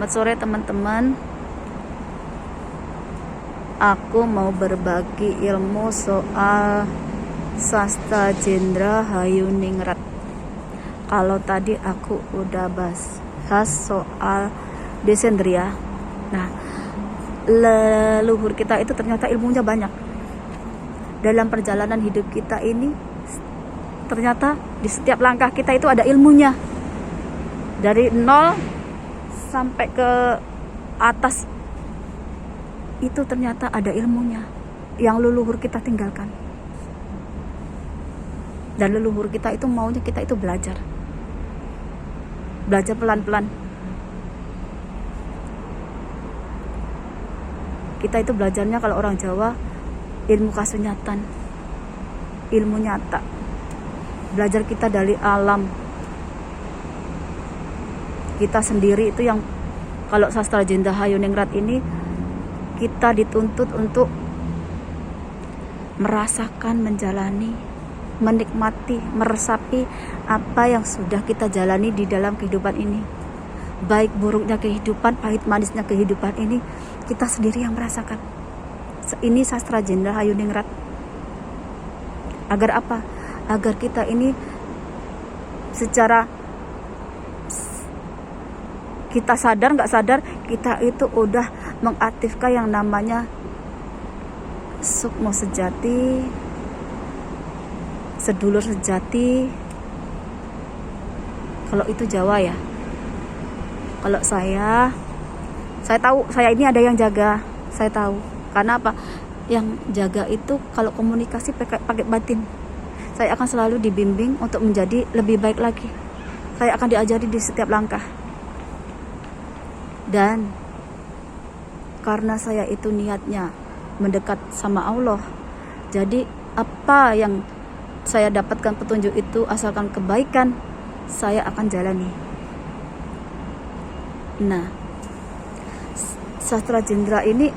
Selamat sore teman-teman. Aku mau berbagi ilmu soal Sastra Jendra Hayuningrat. Kalau tadi aku udah bahas soal Desendria. Nah, leluhur kita itu ternyata ilmunya banyak. Dalam perjalanan hidup kita ini, ternyata di setiap langkah kita itu ada ilmunya. Dari nol sampai ke atas itu ternyata ada ilmunya yang leluhur kita tinggalkan. Dan leluhur kita itu maunya kita itu belajar pelan-pelan. Kita itu belajarnya, kalau orang Jawa, ilmu kasunyatan, ilmu nyata. Belajar kita dari alam kita sendiri. Itu yang kalau Sastra Jendra Hayuningrat ini, kita dituntut untuk merasakan, menjalani, menikmati, meresapi apa yang sudah kita jalani di dalam kehidupan ini. Baik buruknya kehidupan, pahit manisnya kehidupan ini, kita sendiri yang merasakan. Ini Sastra Jendra Hayuningrat. Agar apa? Agar kita ini secara kita sadar nggak sadar, kita itu udah mengaktifkan yang namanya sukmo sejati, sedulur sejati. Kalau itu Jawa ya. Kalau saya tahu, saya ini ada yang jaga. Saya tahu. Karena apa? Yang jaga itu kalau komunikasi pakai batin. Saya akan selalu dibimbing untuk menjadi lebih baik lagi. Saya akan diajari di setiap langkah. Dan karena saya itu niatnya mendekat sama Allah, jadi apa yang saya dapatkan petunjuk itu, asalkan kebaikan, saya akan jalani. Nah, Sastra Jendra ini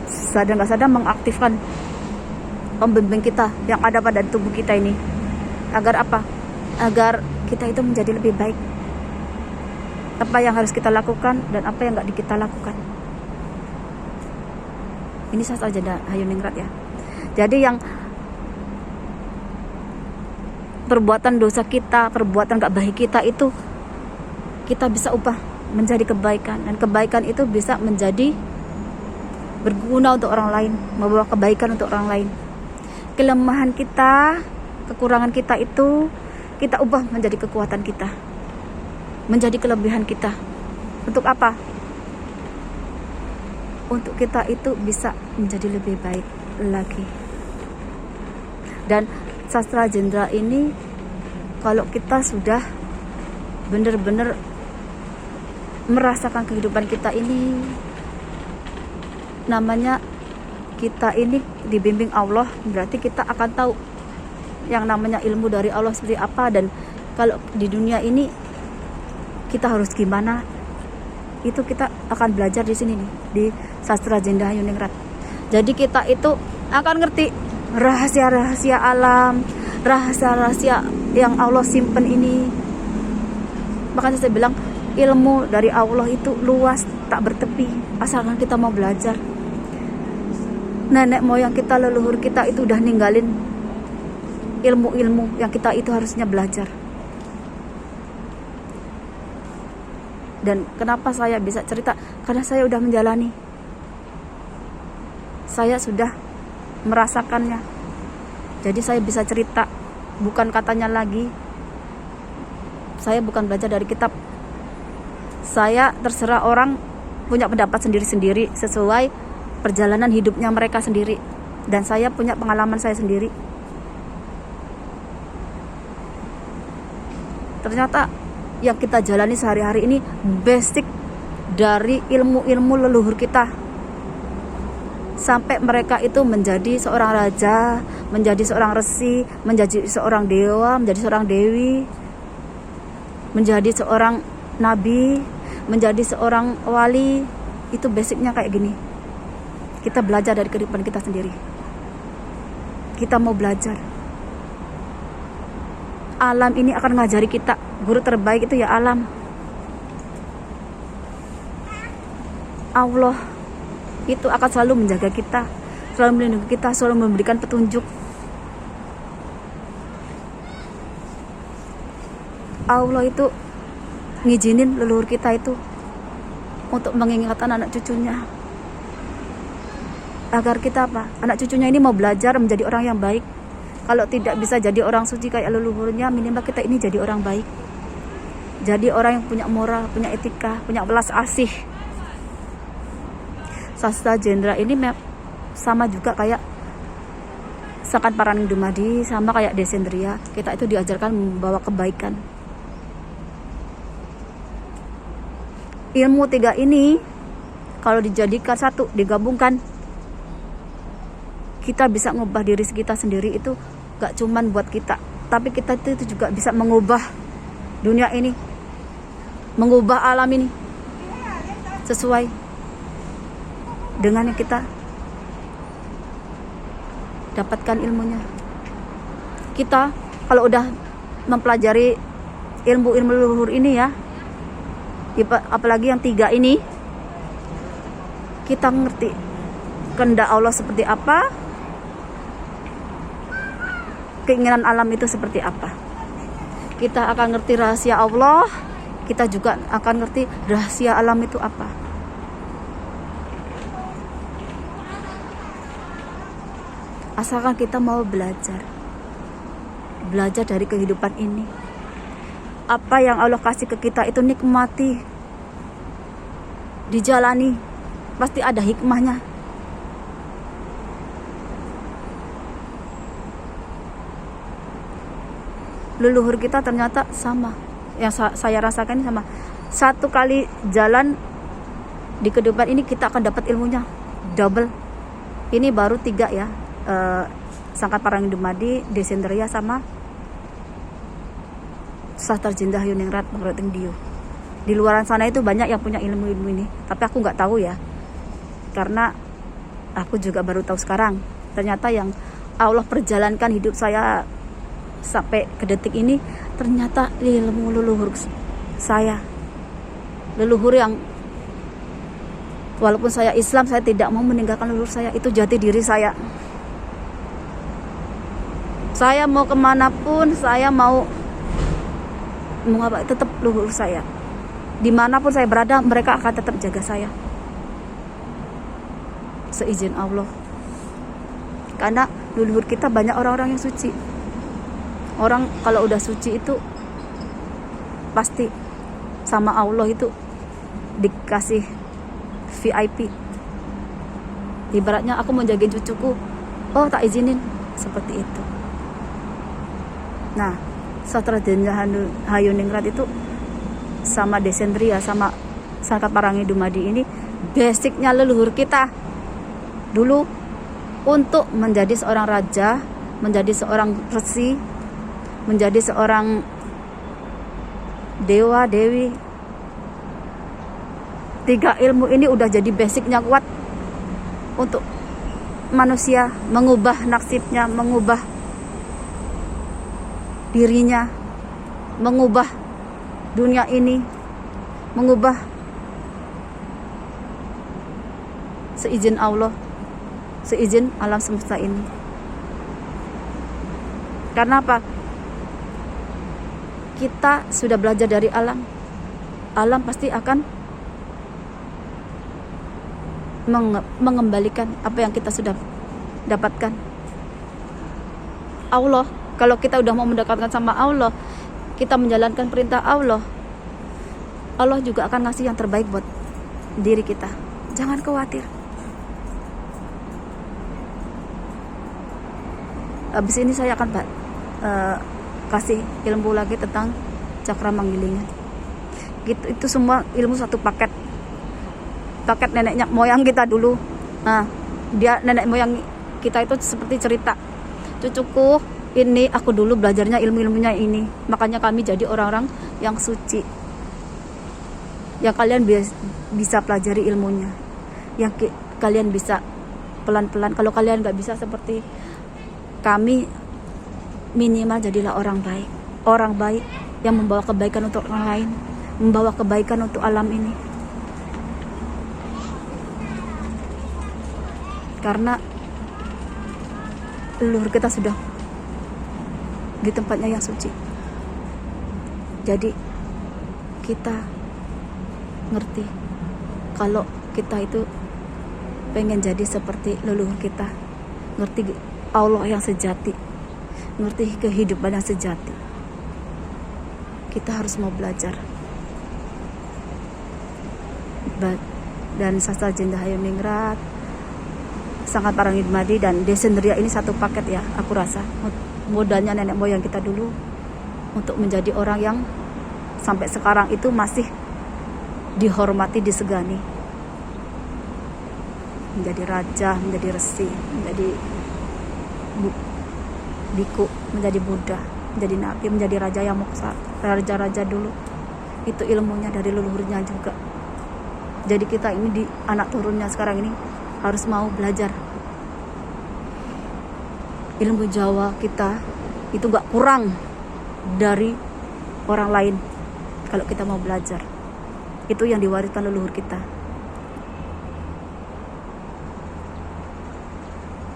sadar nggak sadar mengaktifkan pembimbing kita yang ada pada tubuh kita ini. Agar apa? Agar kita itu menjadi lebih baik. Apa yang harus kita lakukan dan apa yang nggak kita lakukan. Ini Sastra Jendra Hayuningrat ya. Jadi yang perbuatan dosa kita, perbuatan nggak baik kita itu, kita bisa ubah menjadi kebaikan. Dan kebaikan itu bisa menjadi berguna untuk orang lain, membawa kebaikan untuk orang lain. Kelemahan kita, kekurangan kita itu, kita ubah menjadi kekuatan kita, menjadi kelebihan kita. Untuk apa? Untuk kita itu bisa menjadi lebih baik lagi. Dan Sastra Jendra ini, kalau kita sudah benar-benar merasakan kehidupan kita ini, namanya kita ini dibimbing Allah, berarti kita akan tahu yang namanya ilmu dari Allah seperti apa. Dan kalau di dunia ini kita harus gimana, itu kita akan belajar di sini nih, di Sastra Jendra Hayuningrat. Jadi kita itu akan ngerti rahasia-rahasia alam, rahasia-rahasia yang Allah simpen ini. Makanya saya bilang ilmu dari Allah itu luas, tak bertepi, asalkan kita mau belajar. Nenek moyang kita, leluhur kita itu udah ninggalin ilmu-ilmu yang kita itu harusnya belajar. Dan kenapa saya bisa cerita? Karena saya udah menjalani. Saya sudah merasakannya. Jadi saya bisa cerita. Bukan katanya lagi. Saya bukan belajar dari kitab. Saya terserah orang punya pendapat sendiri-sendiri sesuai perjalanan hidupnya mereka sendiri. Dan saya punya pengalaman saya sendiri. Ternyata yang kita jalani sehari-hari ini basic dari ilmu-ilmu leluhur kita, sampai mereka itu menjadi seorang raja, menjadi seorang resi, menjadi seorang dewa, menjadi seorang dewi, menjadi seorang nabi, menjadi seorang wali. Itu basicnya kayak gini. Kita belajar dari kehidupan kita sendiri. Kita mau belajar. Alam ini akan ngajari kita. Guru terbaik itu ya alam. Allah itu akan selalu menjaga kita, selalu melindungi kita, selalu memberikan petunjuk. Allah itu ngizinin leluhur kita itu untuk mengingatkan anak cucunya, agar kita anak cucunya ini mau belajar menjadi orang yang baik. Kalau tidak bisa jadi orang suci kayak leluhurnya, minimal kita ini jadi orang baik, jadi orang yang punya moral, punya etika, punya belas asih. Sastra Jendra ini sama juga kayak Sangkan Paraning Dumadi, sama kayak Desendria. Kita itu diajarkan membawa kebaikan. Ilmu 3 ini kalau dijadikan satu, digabungkan, kita bisa ngubah diri kita sendiri. Itu gak cuman buat kita, tapi kita itu juga bisa mengubah dunia ini, mengubah alam ini sesuai dengan yang kita dapatkan ilmunya. Kita kalau udah mempelajari ilmu-ilmu leluhur ini ya, apalagi yang 3 ini, kita ngerti kehendak Allah seperti apa, keinginan alam itu seperti apa. Kita akan ngerti rahasia Allah, kita juga akan ngerti rahasia alam itu apa. Asalkan kita mau belajar dari kehidupan ini. Apa yang Allah kasih ke kita itu nikmati, dijalani, pasti ada hikmahnya. Leluhur kita ternyata sama, yang saya rasakan ini sama. Satu kali jalan di kehidupan ini kita akan dapat ilmunya double. Ini baru 3 ya, Sangkan Paraning Dumadi, Desendria, sama Sastra Jendra Hayuningrat Mengroting Dio. Di luaran sana itu banyak yang punya ilmu-ilmu ini, tapi aku nggak tahu ya, karena aku juga baru tahu sekarang. Ternyata yang Allah perjalankan hidup saya sampai ke detik ini, ternyata ilmu leluhur saya. Leluhur yang walaupun saya Islam, saya tidak mau meninggalkan leluhur saya. Itu jati diri saya. Saya mau kemanapun, saya mau apa, tetap leluhur saya. Dimanapun saya berada, mereka akan tetap jaga saya, seizin Allah. Karena leluhur kita banyak orang-orang yang suci. Orang kalau udah suci itu pasti sama Allah itu dikasih VIP. Ibaratnya aku mau jagain cucuku, oh tak izinin, seperti itu. Nah, Sastra Jendra Hayuningrat itu sama Desendria, sama Sangkan Paraning Dumadi ini basicnya leluhur kita dulu untuk menjadi seorang raja, menjadi seorang resi, menjadi seorang dewa, dewi. 3 ilmu ini udah jadi basicnya kuat untuk manusia mengubah nasibnya, mengubah dirinya, mengubah dunia ini, mengubah seizin Allah, seizin alam semesta ini. Karena apa? Kita sudah belajar dari alam. Alam pasti akan mengembalikan apa yang kita sudah dapatkan. Allah, kalau kita udah mau mendekatkan sama Allah, kita menjalankan perintah Allah, Allah juga akan ngasih yang terbaik buat diri kita. Jangan khawatir. Habis ini saya akan kasih ilmu lagi tentang cakra manggilingan. Gitu, itu semua ilmu satu paket neneknya moyang kita dulu. Nah, dia nenek moyang kita itu seperti cerita, cucuku ini aku dulu belajarnya ilmunya ini, makanya kami jadi orang-orang yang suci. Yang kalian bisa pelajari ilmunya, yang kalian bisa pelan-pelan. Kalau kalian nggak bisa seperti kami, minimal jadilah orang baik yang membawa kebaikan untuk orang lain, membawa kebaikan untuk alam ini. karena leluhur kita sudah di tempatnya yang suci. Jadi kita ngerti kalau kita itu pengen jadi seperti leluhur kita, ngerti Allah yang sejati, ngerti kehidupan yang sejati. Kita harus mau belajar. Dan Sastra Jenda Hayam Ningrat, Sangat Parangitmadi dan Desendria ini satu paket ya, aku rasa modalnya nenek moyang kita dulu untuk menjadi orang yang sampai sekarang itu masih dihormati, disegani, menjadi raja, menjadi resi, menjadi biku, menjadi Buddha, menjadi nabi, menjadi raja yang moksa, raja-raja dulu itu ilmunya dari leluhurnya juga. Jadi kita ini di anak turunnya sekarang ini harus mau belajar. Ilmu Jawa kita itu gak kurang dari orang lain kalau kita mau belajar. Itu yang diwariskan leluhur kita.